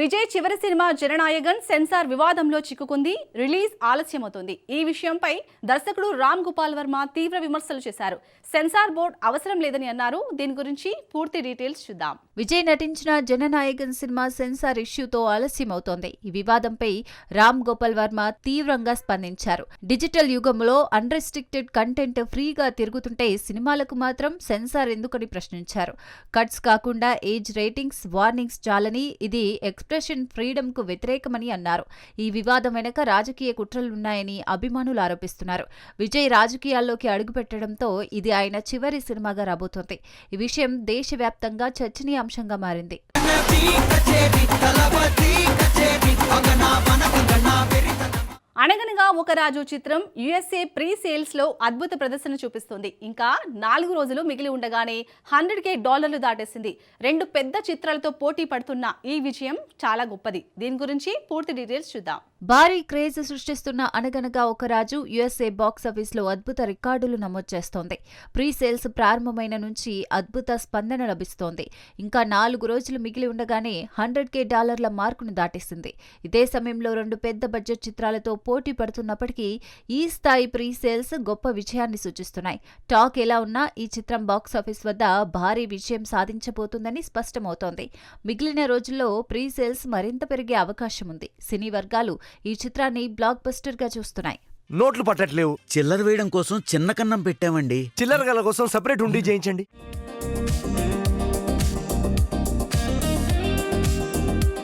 విజయ్ చివరి cinema Jana Nayagan censor వివాదంలో చిక్కుకుంది. రిలీజ్ ఆలస్యమవుతోంది. ఈ విషయంపై దర్శకుడు రామ్ గోపాల్ వర్మ తీవ్ర విమర్శలు చేశారు. సెన్సార్ బోర్డు అవసరం లేదని అన్నారు. దీని గురించి పూర్తి డీటెయిల్స్ చూద్దాం. విజయ్ నటించిన జననాయగన్ సినిమా సెన్సార్ ఇష్యూతో ఆలస్యమవుతోంది. ఈ వివాదంపై రామ్ గోపాల్ వర్మ తీవ్రంగా స్పందించారు. డిజిటల్ యుగంలో అన్రెస్ట్రిక్టెడ్ కంటెంట్ ఫ్రీగా తిరుగుతుంటే సినిమాలకు మాత్రం సెన్సార్ ఎందుకని ప్రశ్నించారు. కట్స్ కాకుండా ఏజ్ రేటింగ్స్, వార్నింగ్స్ చాలని, ఇది ఎక్స్ప్రెషన్ ఫ్రీడమ్ కు వ్యతిరేకమని అన్నారు. ఈ వివాదం వెనక రాజకీయ కుట్రలున్నాయని అభిమానులు ఆరోపిస్తున్నారు. విజయ్ రాజకీయాల్లోకి అడుగుపెట్టడంతో ఇది ఆయన చివరి సినిమాగా రాబోతోంది. ఈ విషయం దేశవ్యాప్తంగా చర్చనీయాంశంగా మారింది. అనగనగా ఒక రాజు చిత్రం యుఎస్ఏ ప్రీ సేల్స్ లో అద్భుత ప్రదర్శన చూపిస్తుంది. ఇంకా 4 రోజులు మిగిలి ఉండగానే $100,000 దాటేసింది. 2 పెద్ద చిత్రాలతో పోటీ పడుతున్న ఈ విజయం చాలా గొప్పది. దీని గురించి పూర్తి డీటెయిల్స్ చూద్దాం. భారీ క్రేజ్ సృష్టిస్తున్న అనగనగా ఒక రాజు యుఎస్ఏ బాక్సాఫీస్ లో అద్భుత రికార్డులు నమోదు చేస్తోంది. ప్రీ సేల్స్ ప్రారంభమైన నుంచి అద్భుత స్పందన లభిస్తోంది. ఇంకా 4 రోజులు మిగిలి ఉండగానే $100,000 మార్కును దాటేసింది. ఇదే సమయంలో 2 పెద్ద బడ్జెట్ చిత్రాలతో పోటీ పడుతున్నప్పటికీ ఈ స్థాయి ప్రీ సేల్స్ గొప్ప విజయాన్ని సూచిస్తున్నాయి. టాక్ ఎలా ఉన్నా ఈ చిత్రం బాక్సాఫీస్ వద్ద భారీ విజయం సాధించబోతుందని స్పష్టమవుతోంది. మిగిలిన రోజుల్లో ప్రీ సేల్స్ మరింత పెరిగే అవకాశం ఉంది. సినీ వర్గాలు ఈ చిత్రాన్ని బ్లాక్ బస్టర్ గా చూస్తున్నాయి. నోట్లు పట్టట్లేవు. చిల్లర వేయడం కోసం చిన్న కన్నం పెట్టామండి. చిల్లర గల కోసం సెపరేట్ ఉండి చేయించండి.